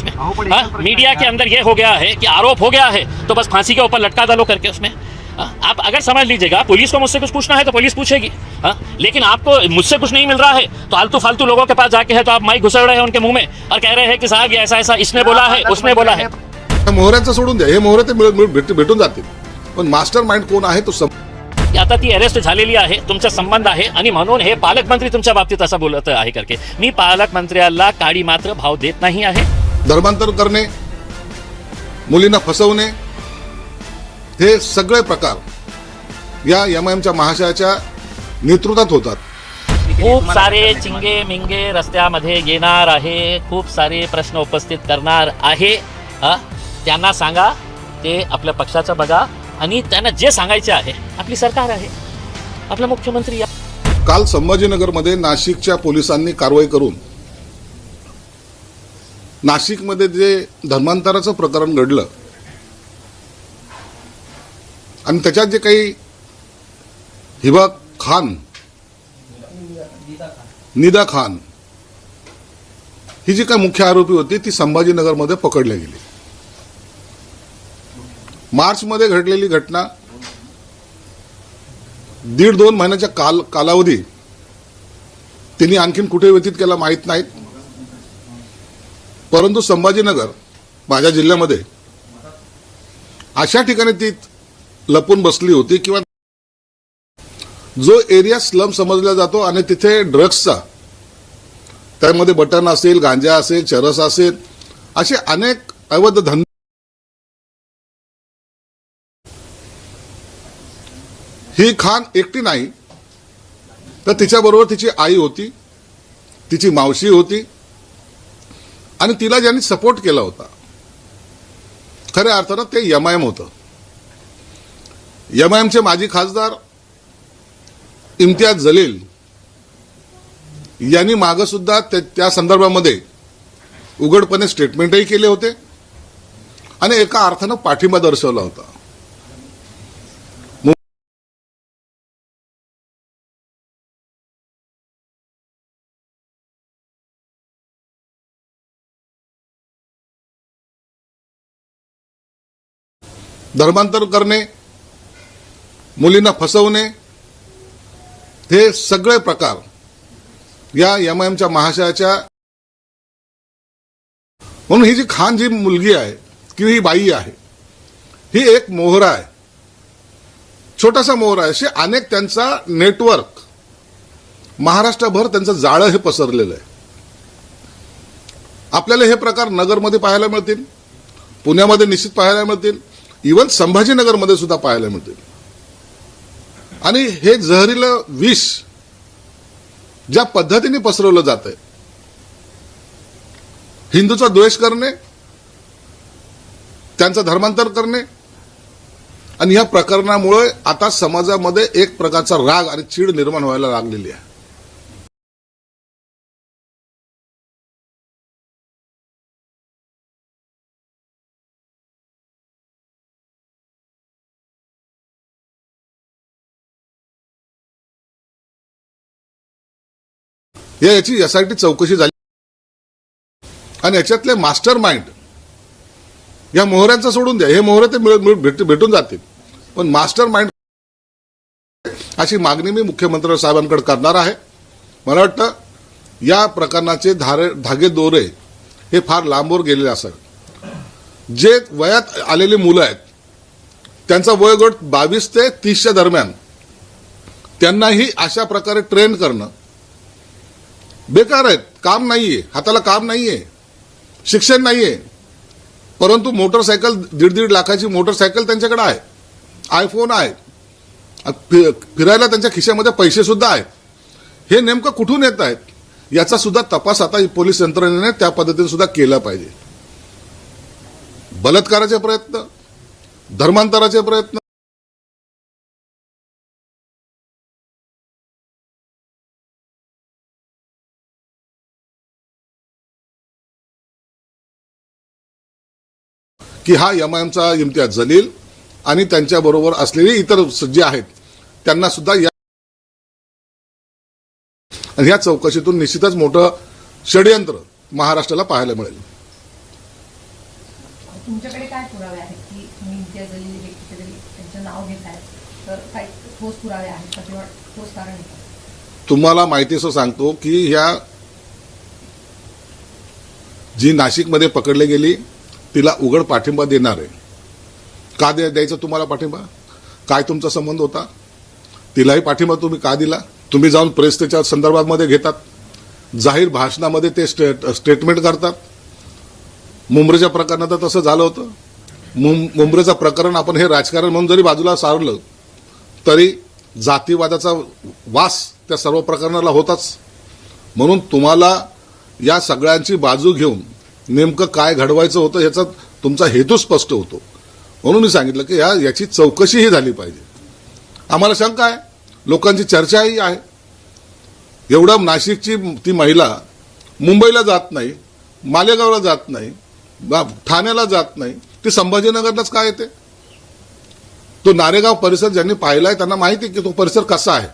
उसमें? मीडिया के अंदर ये हो गया है कि आरोप हो गया है तो बस फांसी के ऊपर लटका डालो करके उसमें। आप अगर समझ लीजिएगा, पुलिस को मुझसे कुछ पूछना है तो पुलिस पूछेगी, लेकिन आपको मुझसे कुछ नहीं मिल रहा है तो आलतू फालतू लोगों के पास जाके है तो आप माइक घुसड़ रहे हैं उनके मुंह में और कह रहे हैं कि साहब ये ऐसा ऐसा इसने बोला है उसने बोला है। मोहऱ्याचं सोडून द्या, हे मोहरे ते भेटून जातील, पण मास्टर माइंड कोण आहे तो आता ती अरेस्ट झालेली आहे, तुमचा संबंध आहे आणि म्हणून हे पालकमंत्री तुमच्या बाबतीत असं बोलत आहे करके मी पालकमंत्र्याला काडी मात्र भाव देत नाही आहे। धर्मांतर करणे, मुलींना फसवणे, हे सगळे प्रकार या एमआयएमच्या महाशयाच्या नेतृत्वात होतात। खूप सारे चिंगे मिंगे रस्त्यामध्ये येणार आहे, खूप सारे प्रश्न उपस्थित करणार आहे। त्यांना सांगा ते आपल्या पक्षाचं बघा आणि त्यांना जे सांगायचे आहे, आपली सरकार आहे, आपला मुख्यमंत्री। काल संभाजीनगरमध्ये नाशिकच्या पोलिसांनी कारवाई करून नाशिकमध्ये जे धर्मांतराचं प्रकरण घडलं आणि त्याच्यात जे काही हिबा खान, निदा खान ही जी काही मुख्य आरोपी होती ती संभाजीनगरमध्ये पकडली गेली। मार्च मध्ये घडलेली घटना 1.5-2 महिन्याच्या कालावधी तिने आणखीन कुठे व्यतीत केला माहित नाही, परंतु संभाजीनगर माझ्या जिल्ह्यामध्ये अशा ठिकाणी ती लपून बसली होती किंवा जो एरिया स्लम समजला जातो आणि तिथे ड्रग्सचा, त्यामध्ये बटन असेल, गांजा असेल, चरस असेल, असे अनेक अवैध धंदे। ही खान एकटी नाही तर तिच्याबरोबर तिची आई होती, तिची मावशी होती आणि तिला ज्यांनी सपोर्ट केला होता खऱ्या अर्थानं ते एमआयएम होतं। एमआयएमचे माजी खासदार इम्तियाज जलील यांनी मागे सुद्धा त्या संदर्भामध्ये उघडपणे स्टेटमेंटही केले होते आणि एका अर्थानं पाठिंबा दर्शवला होता। धर्मांतर करणे, मुलींना फसवणे, हे सगळे प्रकार या एमआयएमच्या महाशयाच्या। म्हणून ही जी खान जी मुलगी आहे किंवा ही बाई आहे ही एक मोहरा आहे, छोटासा मोहरा आहे। असे अनेक त्यांचा नेटवर्क महाराष्ट्रभर त्यांचं जाळं हे पसरलेलं आहे। आपल्याला हे प्रकार नगरमध्ये पाहायला मिळतील, पुण्यामध्ये निश्चित पाहायला मिळतील, इवन संभाजीनगरमध्ये सुद्धा पाहायला मिळतील। आणि हे जहरीलं विष ज्या पद्धतीने पसरवलं जातंय, हिंदूचा द्वेष करणे, त्यांचं धर्मांतर करणे, आणि या प्रकरणामुळे आता समाजामध्ये एक प्रकारचा राग आणि चीड निर्माण व्हायला लागलेली आहे। याची एसआयटी चौकशी झाली आणि याच्यातले मास्टर माइंड या मोहऱ्यांचा सोडून द्या, हे मोहरे ते भेटून जातील, पण मास्टर माइंड अशी मागणी मी मुख्यमंत्री साहेबांकडे करणार आहे। मला वाटतं या प्रकरणाचे धागे दोरे हे फार लांबवर गेलेले असावे। जे वयात आलेली मुलं आहेत त्यांचा वयोगट 22 ते 30च्या दरम्यान, त्यांनाही अशा प्रकारे ट्रेन करणं बेकार आहेत। काम नाहीये, हाताला काम नाहीये, शिक्षण नाहीये, परंतु मोटरसायकल 1.5 लाखाची मोटरसायकल त्यांच्याकडे आहे, आयफोन आहे, फिरायला त्यांच्या खिशामध्ये पैसे सुद्धा आहेत। हे नेमकं कुठून येत आहेत याचा सुद्धा तपास आता पोलीस यंत्रणेने त्या पद्धतीने सुद्धा केला पाहिजे। बलात्काराचे प्रयत्न, धर्मांतराचे प्रयत्न, की हा एमआयएमचा इम्तियाज जलील आणि त्यांच्याबरोबर असलेले इतर जे आहेत त्यांना सुद्धा या चौकशीतून निश्चितच मोठं षडयंत्र महाराष्ट्राला पाहायला मिळेल। तुमच्याकडे काय पुरावे आहेत की तुम्ही इम्तियाज जलील व्यक्तीचे जरी त्यांचं नाव घेत आहेत तर काही ठोस पुरावे आहेत का किंवा ठोस कारण आहे का? तुम्हाला माहितीचं सांगतो की ह्या जी नाशिकमध्ये पकडली गेली तिला उघड पाठिंबा देणार आहे. का द्यायचा तुम्हाला पाठिंबा? काय तुमचा संबंध होता? तिलाही पाठिंबा तुम्ही का दिला? तुम्ही जाऊन प्रेस त्याच्या संदर्भामध्ये घेतात, जाहीर भाषणामध्ये ते स्टेटमेंट करतात. मुंब्रेच्या प्रकरणात तसं झालं होतं. मुंब्रेचं प्रकरण आपण हे राजकारण म्हणून जरी बाजूला सारलं तरी जातीवादाचा वास त्या सर्व प्रकरणाला होताच. म्हणून तुम्हाला या सगळ्यांची बाजू घेऊन नेमकं काय घडवायचं होतं याचा तुमचा हेतू स्पष्ट होतो. म्हणून मी सांगितलं की याची चौकशीही झाली पाहिजे. आम्हाला शंका आहे, लोकांची चर्चाही आहे. एवढं नाशिकची ती महिला मुंबईला जात नाही, मालेगावला जात नाही, ठाण्याला जात नाही, ती संभाजीनगरलाच काय येते? तो नारेगाव परिसर ज्यांनी पाहिलाय त्यांना माहिती आहे की तो परिसर कसा आहे.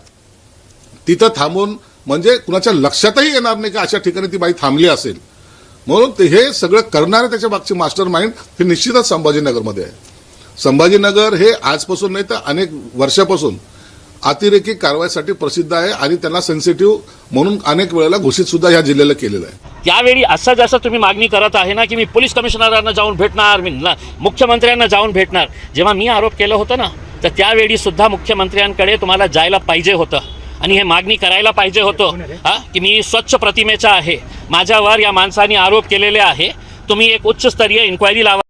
तिथं थांबून म्हणजे कुणाच्या लक्षातही येणार नाही की अशा ठिकाणी ती बाई थांबली असेल. म्हणून ते हे सगळं करणारे त्याच्या मागचे मास्टर माइंड हे निश्चितच संभाजीनगरमध्ये आहे. संभाजीनगर हे आजपासून नाही तर अनेक वर्षापासून अतिरेकी कारवाईसाठी प्रसिद्ध आहे आणि त्यांना सेन्सिटिव्ह म्हणून अनेक वेळेला घोषित सुद्धा ह्या जिल्ह्याला केलेलं आहे. त्यावेळी असं जसं तुम्ही मागणी करत आहे ना की मी पोलीस कमिशनरांना जाऊन भेटणार, मी मुख्यमंत्र्यांना जाऊन भेटणार, जेव्हा मी आरोप केलं होतं ना तर त्यावेळी सुद्धा मुख्यमंत्र्यांकडे तुम्हाला जायला पाहिजे होतं आणि हे मागणी करायला पाहिजे होतं की मी स्वच्छ प्रतिमेचा आहे, माझ्यावर या माणसाने आरोप केलेले आहे, तुम्ही एक उच्चस्तरीय इन्क्वायरी लावा.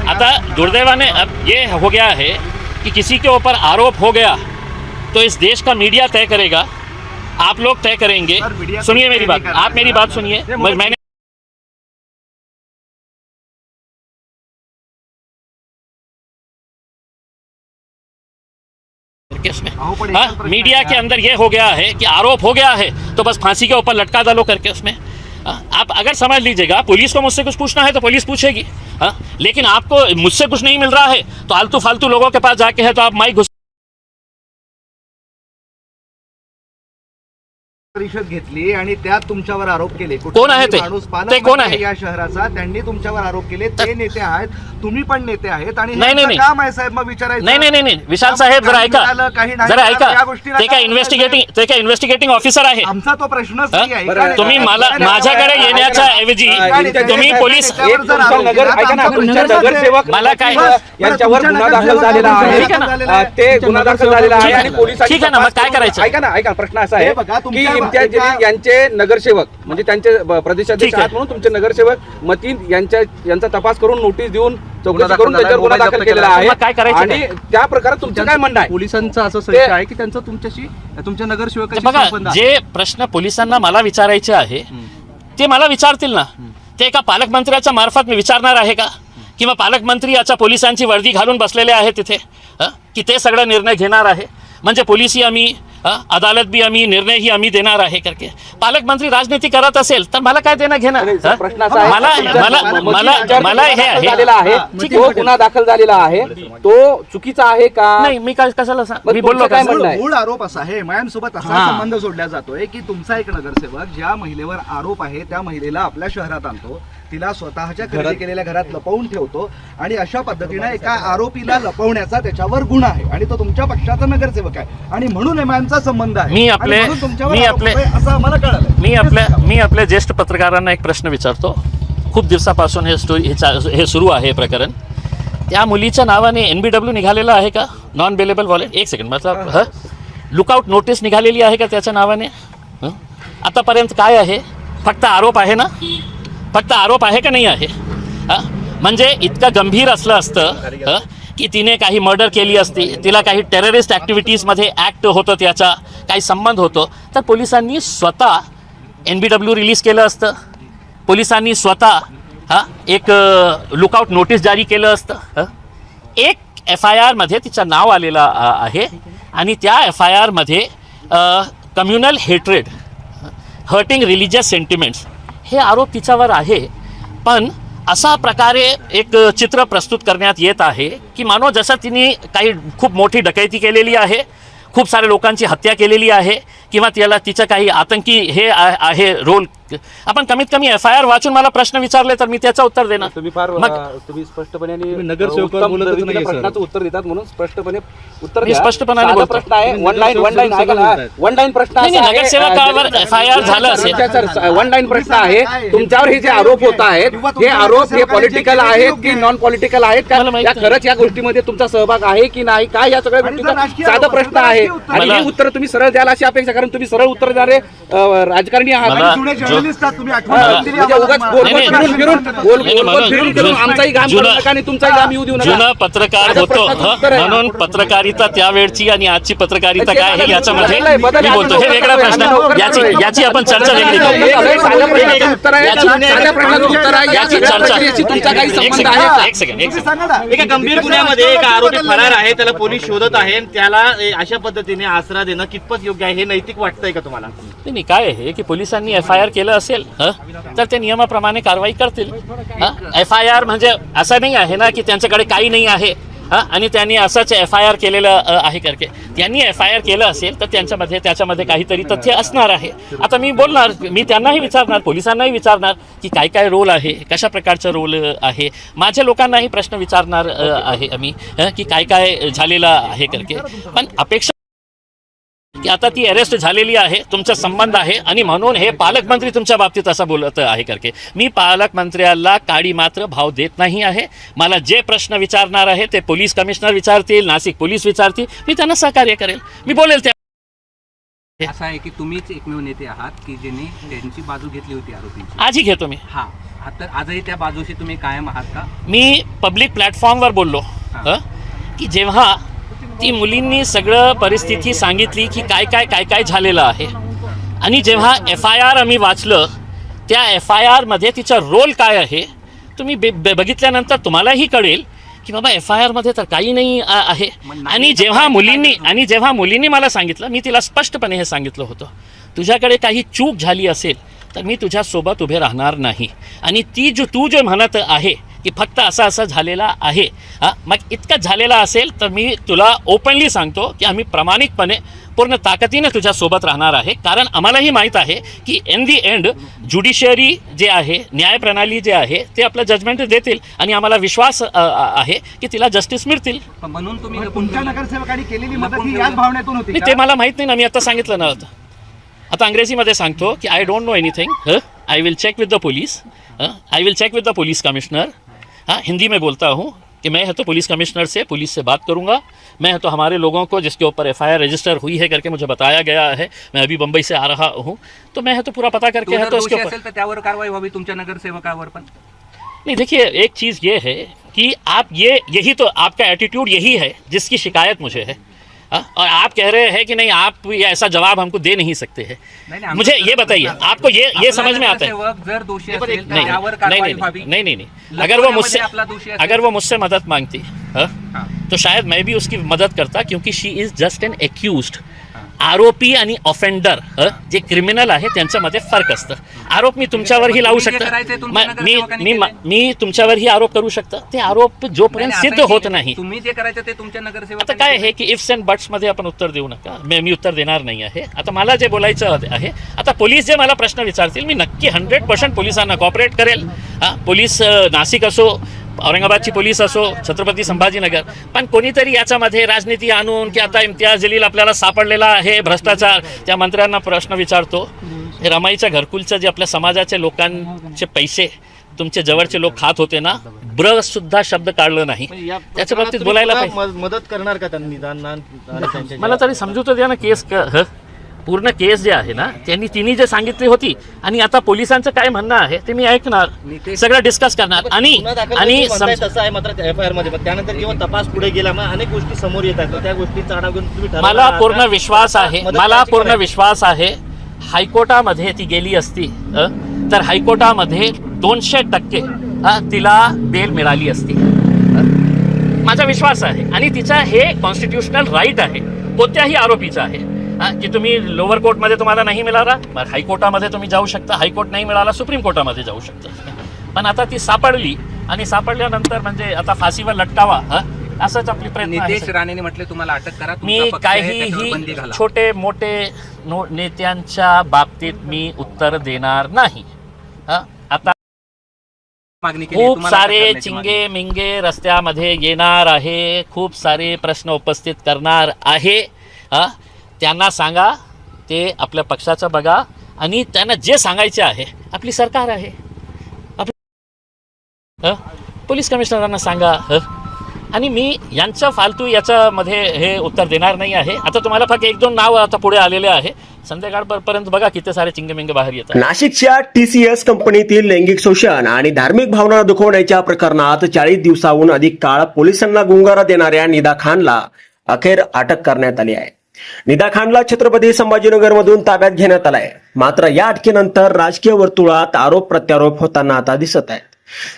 आता दुर्दैवाने अब ये हो गया है कि किसी के ऊपर आरोप हो गया तो इस देश का मीडिया तय करेगा, आप लोग तय करेंगे. सुनिए मेरी बात, आप मेरी बात सुनिए. मैंने उसमें मीडिया के अंदर ये हो गया है कि आरोप हो गया है तो बस फांसी के ऊपर लटका डालो करके उसमें. आप अगर समझ लीजिएगा पुलिस को मुझसे कुछ पूछना है तो पुलिस पूछेगी, लेकिन आपको मुझसे कुछ नहीं मिल रहा है तो आलतू फालतू लोगों के पास जाके है तो आप माइक परिषद घेतली आणि त्यात तुमच्यावर आरोप केले. कोण आहे ते? माणूस ते कोण आहे? या शहराचा त्यांनी तुमच्यावर आरोप केले. ते नेते आहेत, तुम्ही पण नेते आहेत आणि नाही. काम आहे साहेब मग विचारायचं. नाही विशाल साहेब जरा ऐका, जरा ऐका. ते काय इन्व्हेस्टिगेटिंग ऑफिसर आहे. आमचा तो प्रश्नच नाही आहे. तुम्ही मला माझ्याकडे येण्याच्या ऐवजी तुम्ही पोलीस मला काय यांच्यावर गुन्हा दाखल झालेला आहे, ते गुन्हा दाखल झालेला आहे आणि पोलिसांनी ठीक आहे ना, मग काय करायचं? ऐका प्रश्न असा आहे की इम्तियाज जलील यांचे नगरसेवक म्हणजे त्यांचे प्रदेशाध्यक्ष आहात म्हणून तुमचे नगरसेवक मतीन यांचा तपास करून नोटीस देऊन चौकशी करून त्याच्यावर गुन्हा दाखल केलेला आहे. काय करायचं आणि त्या प्रकारात तुमचं काय म्हणणं आहे? पोलिसांचा असं संशय आहे की त्यांचा तुमच्याशी तुमच्या नगरसेवकाशी बघा, संबंध आहे. जे प्रश्न पोलिसांना मला विचारायचे आहे ते मला विचारतील ना. ते एका पालकमंत्र्याच्या मार्फत मी विचारणार आहे का? किंवा पालकमंत्री याच्या पोलिसांची वर्दी घालून बसलेले आहे तिथे की ते सगळं निर्णय घेणार आहे म्हणजे पोलिसही आम्ही अदालत भी आम्ही निर्णय ही आम्ही देणार आहे करके पालकमंत्री राजनीती करत असेल तर मला काय देणं घेणं? प्रश्न असा आहे मला हे आहे तो गुन्हा दाखल झालेला आहे तो चुकीचा आहे का? नाही, मी काय कशाला मी बोललो काय म्हणणं आहे? मूळ आरोप असा आहे, मयांसोबत असा संबंध जोडला जातोय की तुमचा एक नगरसेवक ज्या महिलेवर आरोप आहे त्या महिलेला आपल्या शहरात आणतो, तिला स्वतःच्या खरेदी केलेल्या घरात लपवून ठेवतो आणि अशा पद्धतीने एका आरोपीला लपवण्याचा त्याच्यावर गुन्हा आहे आणि तो तुमच्या पक्षाचा नगरसेवक आहे आणि म्हणून एमआयएमचा संबंध आहे. असं आम्हाला कळालं. मी आपल्या ज्येष्ठ पत्रकारांना एक प्रश्न विचारतो. खूप दिवसापासून हे सुरू आहे प्रकरण. त्या मुलीच्या नावाने NBW निघालेलं आहे का? Non bailable wallet. एक सेकंड, मतलब लुकआउट नोटीस निघालेली आहे का त्याच्या नावाने? आतापर्यंत काय आहे? फक्त आरोप आहे ना? फक्त आरोप आहे का नाही आहे? म्हणजे इतकं गंभीर असलं असतं की तिने काही मर्डर केली असती, तिला काही टेररिस्ट ॲक्टिव्हिटीजमध्ये ॲक्ट होतं, त्याचा काही संबंध होतो, तर पोलिसांनी स्वतः NBW रिलीज केलं असतं. पोलिसांनी स्वतः एक लुकआउट नोटीस जारी केलं असतं. एक FIR मध्ये तिचं नाव आलेलं आहे आणि त्या FIR मध्ये communal hatred, hurting religious sentiments हे आरोप तिच्यावर आहे. पण अशा प्रकारे एक चित्र प्रस्तुत करण्यात येत आहे की मानो जसं तिने काही खूप मोठी डकैती केलेली आहे, खूप साऱ्या लोकांची हत्या केलेली आहे किंवा त्याला तिचं काही आतंकी हे आहे रोल. आपण कमीत कमी FIR वाचून मला प्रश्न विचारले तर मी त्याचं उत्तर देणार. तुम्ही फार मग तुम्ही स्पष्टपणे आणि नगरसेवकावर उत्तम बोलतच पद्धतीने नाहीये, सर. प्रश्नाचं उत्तर देतात म्हणून स्पष्टपणे उत्तर मी द्या. स्पष्टपणाने साधा बोलतो. प्रश्न आहे, वन लाईन ऐका ना, वन लाईन प्रश्न नाही, असा आहे, नगरसेवकावर FIR झालं असेल. सर, वन लाईन प्रश्न आहे, तुमच्यावर हे जे आरोप होत आहेत हे आरोप हे पॉलिटिकल आहेत की नॉन पॉलिटिकल आहेत का? मला माहित या नाही. खरंच या गोष्टीमध्ये तुमचा सहभाग आहे की नाही, काय या सगळ्या गोष्टीचा साधा प्रश्न आहे आणि मला- हे उत्तर तुम्ही सरळ द्याल अशी अपेक्षा, कारण तुम्ही सरळ उत्तर देणारे राजकारणी आहात. मला- जुने जो- जर्नलिस्ट आहात तुम्ही, आठवण हा, करून दिली म्हणजे आम्हाला. उगाच गोल नाही, गोल नाही, फिरून फिरून नाही, गोल नाही, गोल म्हणून- फिरून फिरून आमचाही घाम जुनं- करू नका आणि तुमचाही घाम येऊ देऊ नका. जुना पत्रकार साधा होतो प्रश्नाचं उत्तर आहे. म्हणून पत्रकारिता त्यावेळची आणि आजची पत्रकारिता ते काय आहे याच्यामध्ये बदल मी आहे, बोलतो. हे वेगळा प्रश्न याची आपण चर्चा वेगळी करू. साध्या प्रश्नाचं उत्तर आहे, याची- साध्या प्रश्नाचं उत्तर आहे, याची या चर्चा प्रक्रियेशी तुमचा काही एक संबंध सेकंड, आहे का? एक सेकंड, एक तुम्ही सेकंड. सांगा ना. एका गंभीर गुन्ह्यामध्ये एक आरोपी फरार आहे, त्याला पोलीस शोधत आहे, त्याला अशा पद्धतीने आसरा देणं कितपत योग्य आहे, हे नैतिक वाटतंय का तुम्हाला? नाही काय आहे की पोलिसांनी FIR केलं असेल तर ते नियमाप्रमाणे कारवाई करतील. FIR म्हणजे असं नाही आहे ना की त्यांच्याकडे काही नाही आहे आणि त्यांनी असंच FIR केलेलं आहे करके. त्यांनी FIR केलं असेल तर त्याच्यामध्ये काहीतरी तथ्य असणार आहे. आता मी बोलणार, मी त्यांनाही विचारणार, पोलिसांनाही विचारणार की काय काय रोल आहे, कशा प्रकारचं रोल आहे. माझ्या लोकांनाही प्रश्न विचारणार आहे आम्ही की काय काय झालेलं आहे करके. पण अपेक्षा की आता ती अरेस्ट झालेली आहे, तुमचा संबंध आहे आणि म्हणून हे पालकमंत्री तुमच्या बाबतीत असं बोलत आहे करके. मी पालकमंत्र्याला काडी मात्र भाव देत नाही आहे. मला जे प्रश्न विचारणार आहे ते पोलीस कमिशनर विचारतील, नाशिक पोलीस विचारतील, मी त्यांना सहकार्य करेल, मी बोलेल त्या. असं आहे की तुम्हीच एकमेव नेते आहात की ज्यांनी त्यांची बाजू घेतली होती आरोपींची. आजही घेतो मी. हा तर आजही त्या बाजूशी तुम्ही कायम आहात का? मी पब्लिक प्लॅटफॉर्मवर बोललो की जेव्हा ती मुलींनी सगळं परिस्थिती सांगितली की काय काय काय काय झालेलं आहे आणि जेव्हा FIR आम्ही वाचलं, त्या FIR मध्ये तिचा रोल काय आहे तुम्ही बघितल्यानंतर तुम्हालाही कळेल की बाबा FIR मध्ये तर काही नाही आहे. आणि जेव्हा मुलींनी मला सांगितलं, मी तिला स्पष्टपणे हे सांगितलं होतं, तुझ्याकडे काही चूक झाली असेल तर मी तुझ्यासोबत उभे राहणार नाही. आणि तू जो म्हणत आहे की फक्त असं झालेला आहे, मग इतकं झालेलं असेल तर मी तुला ओपनली सांगतो की आम्ही प्रामाणिकपणे पूर्ण ताकदीने तुझ्यासोबत राहणार आहे. कारण आम्हालाही माहीत आहे की इन दी एंड ज्युडिशियरी जे आहे, न्यायप्रणाली जे आहे ते आपलं जजमेंट देतील आणि आम्हाला विश्वास आहे की तिला जस्टिस मिळतील. म्हणून तुम्ही मग तुमच्या नगरसेवकांनी केलेली मदत ही याच भावनेतून होती नाही, का? ते मला माहीत नाही ना, मी आता सांगितलं नव्हतं. आता अंग्रेजीमध्ये सांगतो की I don't know anything, I will check with the police, I will check with the police commissioner. Hindi में बोलता हूँ कि मैं है तो पुलिस कमिश्नर से, पुलिस से बात करूँगा. मैं है तो हमारे लोगों को जिसके ऊपर FIR रजिस्टर हुई है करके मुझे बताया गया है, मैं अभी मुंबई से आ रहा हूँ, तो मैं है तो पूरा पता करके है तो उसके ऊपर. असेल तर त्यावर कारवाई व्हावी तुमच्या नगरसेवकावर पण. नहीं देखिए, एक चीज़ ये है कि आप यही तो आपका एटीट्यूड यही है जिसकी शिकायत मुझे है. और आप कह रहे हैं कि नहीं, आप ये ऐसा जवाब हमको दे नहीं सकते हैं. नहीं, मुझे ये बताइए, आपको ये समझ में आता है? नगरसेवक जर दोषी असेल तर नहीं त्यावर नहीं कारवाई व्हावी. नहीं. अगर वो मुझसे मदद मांगती तो शायद मैं भी उसकी मदद करता, क्योंकि शी इज जस्ट एन एक्यूज्ड. आरोपी आणि ऑफेंडर जे क्रिमिनल आहे त्यांच्यामध्ये फरक असतं. आरोप मी तुमच्यावरही लावू तुम्ही जे करायचंय शकतो, तुमच्या नगरसेवकांनी मी तुमच्यावरही आरोप करू शकतो. ते आरोप जोपर्यंत नाही, सिद्ध असं होत आहे की नाही. तुम्ही जे करायचं ते तुमच्या नगरसेवक. आता काय आहे की इफ्स अँड बट्स मध्ये आपण उत्तर देऊ नका, मी उत्तर देणार नाही आहे. आता मला जे बोलायचं आहे, आता पोलीस जे मला प्रश्न विचारतील मी नक्की 100% पोलिसांना कॉपरेट करेल. पोलीस नाशिक असो, औरंगाबादची पोलीस असो, छत्रपती संभाजीनगर, पण कोणीतरी याच्यामध्ये राजनीती आणून की आता इम्तियाज जलील आपल्याला सापडलेला आहे, भ्रष्टाचार, त्या मंत्र्यांना प्रश्न विचारतो. हे रमाईच्या घरकुलचं जे आपल्या समाजाच्या लोकांचे पैसे तुमचे जवळचे लोक खात होते ना, सुद्धा शब्द काढलं नाही. त्याच्या बाबतीत बोलायला पाहिजे. मदत करणार का त्यांनी? मला तरी समजू तर द्या ना. केस पूर्ण केस जे आहे ना तिने जे सांगितली होती आणि आता पोलिसांचं काय म्हणणं आहे ते मी ऐकणार, सगळं डिस्कस करणार. आणि तसं आहे मात्र FIR मध्ये, पण त्यानंतर जेव्हा तपास पुढे गेला मग अनेक गोष्टी समोर येतात, त्या गोष्टीचा आढावा घेऊन तुम्ही ठरवलं मला आहात पूर्ण का? विश्वास आहे, मला पूर्ण विश्वास आहे हायकोर्टामध्ये ती गेली असती तर हायकोर्टामध्ये 200% तिला बेल मिळाली असती. माझा विश्वास आहे आणि तिचा हे कॉन्स्टिट्यूशनल राईट आहे, कोणत्याही आरोपीचा आहे की तुम्ही लोअर कोर्टमध्ये तुम्हाला नाही मिळाला, हायकोर्टामध्ये तुम्ही जाऊ शकता, हायकोर्ट नाही मिळाला सुप्रीम कोर्टामध्ये जाऊ शकता. पण आता ती सापडली आणि सापडल्यानंतर म्हणजे आता फाशीवर लटकावा असंच आपली प्रयत्न आहे. नितेश राणेने म्हटले तुम्हाला अटक करा, तुमचा मी पक्ष आहे, त्याच्यावर बंदी काहीही घाला. छोटे मोठे नेत्यांच्या बाबतीत मी उत्तर देणार नाही. आता मागणी केली, खूप तुम्हाला अटक सारे करण्याची चिंगे मिंगे रस्त्यामध्ये येणार आहे, खूप सारे प्रश्न उपस्थित करणार आहे. त्यांना सांगा ते आपल्या पक्षाचं बघा आणि त्यांना जे सांगायचे आहे आपली सरकार आहे, पोलीस कमिशनरांना सांगा. आणि मी यांचं फालतू याच्यामध्ये हे उत्तर देणार नाही आहे. आता तुम्हाला फक्त 1-2 नाव आता पुढे आलेले आहे, संध्याकाळपर्यंत बघा किती सारे चिंगेमिंगे बाहेर येतात. नाशिकच्या TCS कंपनीतील लैंगिक शोषण आणि धार्मिक भावना दुखवण्याच्या प्रकरणात 40 दिवसाहून अधिक काळ पोलिसांना गुंगारा देणाऱ्या निदा खानला अखेर अटक करण्यात आली आहे. निदा खानला छत्रपती संभाजीनगरमधून ताब्यात घेण्यात आलाय. मात्र या अटकेनंतर राजकीय वर्तुळात आरोप प्रत्यारोप होताना आता दिसत आहेत.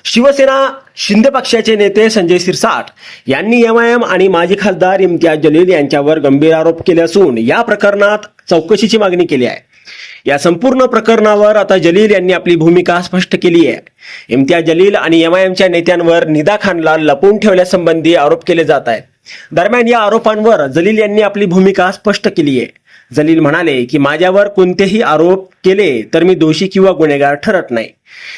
शिवसेना शिंदे पक्षाचे नेते संजय शिरसाट यांनी MIM आणि माजी खासदार इम्तियाज जलील यांच्यावर गंभीर आरोप केले असून या प्रकरणात चौकशीची मागणी केली आहे. या संपूर्ण प्रकरणावर आता जलील यांनी आपली भूमिका स्पष्ट केली आहे. इम्तियाज जलील आणि MIMच्या नेत्यांवर निदा खानला लपवून ठेवल्यासंबंधी आरोप केले जात आहेत. दरम्यान या आरोपांवर जलील यांनी आपली भूमिका स्पष्ट केली आहे. जलील म्हणाले की माझ्यावर कोणतेही आरोप केले तर मी दोषी किंवा गुन्हेगार ठरत नाही.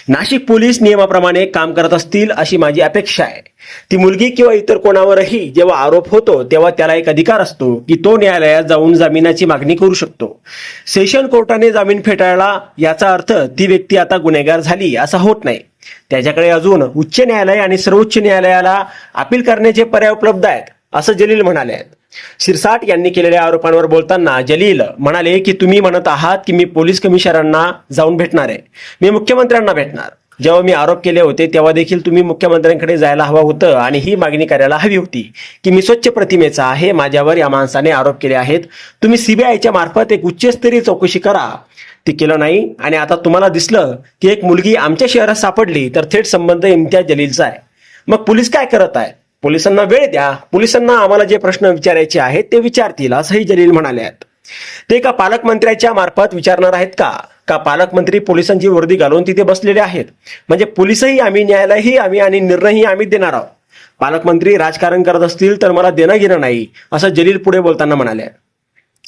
नाशिक पोलीस नियमाप्रमाणे काम करत असतील अशी माझी अपेक्षा आहे. ती मुलगी किंवा इतर कोणावरही जेव्हा आरोप होतो तेव्हा त्याला एक अधिकार असतो की तो न्यायालयात जाऊन जामिनाची मागणी करू शकतो. सेशन कोर्टाने जामीन फेटाळला याचा अर्थ ती व्यक्ती आता गुन्हेगार झाली असा होत नाही. त्याच्याकडे अजून उच्च न्यायालय आणि सर्वोच्च न्यायालयाला अपील करण्याचे पर्याय उपलब्ध आहेत असं जलील म्हणाले आहेत. शिरसाट यांनी केलेल्या आरोपांवर बोलताना जलील म्हणाले की तुम्ही म्हणत आहात की मी पोलीस कमिशनरांना जाऊन भेटणार आहे, मी मुख्यमंत्र्यांना भेटणार. जेव्हा मी आरोप केले होते तेव्हा देखील तुम्ही मुख्यमंत्र्यांकडे जायला हवं होतं आणि ही मागणी करायला हवी होती की मी स्वच्छ प्रतिमेचा आहे, माझ्यावर या माणसाने आरोप केले आहेत, तुम्ही CBIच्या मार्फत एक उच्चस्तरीय चौकशी करा. ते केलं नाही आणि आता तुम्हाला दिसलं की एक मुलगी आमच्या शहरात सापडली तर थेट संबंध इम्तियाज जलीलचा आहे. मग पोलीस काय करत आहेत? पोलिसांना वेळ द्या, पोलिसांना आम्हाला जे प्रश्न विचारायचे आहेत ते विचारतील असंही जलील म्हणाले आहेत. ते एका पालकमंत्र्याच्या मार्फत विचारणार आहेत का पालकमंत्री पोलिसांची वर्दी घालून तिथे बसलेले आहेत? म्हणजे पोलिसही आम्ही, न्यायालयही आम्ही आणि निर्णयही आम्ही देणार आहोत. पालकमंत्री राजकारण करत असतील तर मला देणं घेणं नाही असं जलील पुढे बोलताना म्हणाले.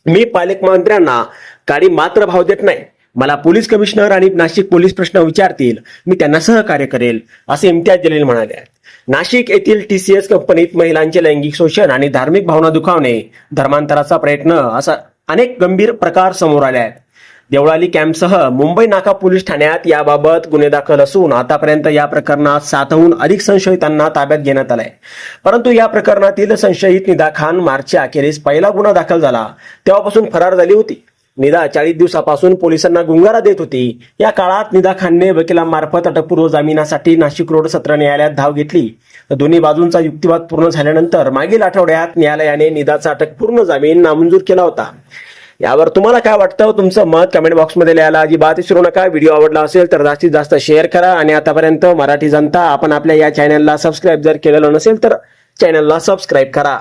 मी पालकमंत्र्यांना काही मात्र भाव देत नाही. मला पोलीस कमिशनर आणि नाशिक पोलीस प्रश्न विचारतील, मी त्यांना सहकार्य करेल असे इम्तियाज जलील म्हणाले. नाशिक येथील TCS कंपनीत महिलांचे लैंगिक शोषण आणि धार्मिक भावना दुखावणे, धर्मांतराचा प्रयत्न असा अनेक गंभीर प्रकार समोर आले आहेत. देवळाली कॅम्पसह मुंबई नाका पोलीस ठाण्यात याबाबत गुन्हे दाखल असून आतापर्यंत या प्रकरणात 7हून अधिक संशयितांना ताब्यात घेण्यात आलाय. परंतु या प्रकरणातील संशयित निदा खान मार्चच्या अखेरीस पहिला गुन्हा दाखल झाला तेव्हापासून फरार झाली होती. निदा 40 दिवसापासून पोलिसांना गुंगारा देत होती. या काळात निदा खानने वकिलांमार्फत अटकपूर्व जामिनासाठी नाशिक रोड सत्र न्यायालयात धाव घेतली. दोन्ही बाजूंचा युक्तिवाद पूर्ण झाल्यानंतर मागील आठवड्यात न्यायालयाने निदाचा अटकपूर्व जामीन नामंजूर केला होता. यावर तुम्हाला काय वाटतं? तुमचं मत कमेंट बॉक्समध्ये लिहायला अजिबात विसरू नका. व्हिडिओ आवडला असेल तर जास्तीत जास्त शेअर करा आणि आतापर्यंत मराठी जनता आपण आपल्या या चॅनलला सबस्क्राईब जर केलेलं नसेल तर चॅनलला सबस्क्राईब करा.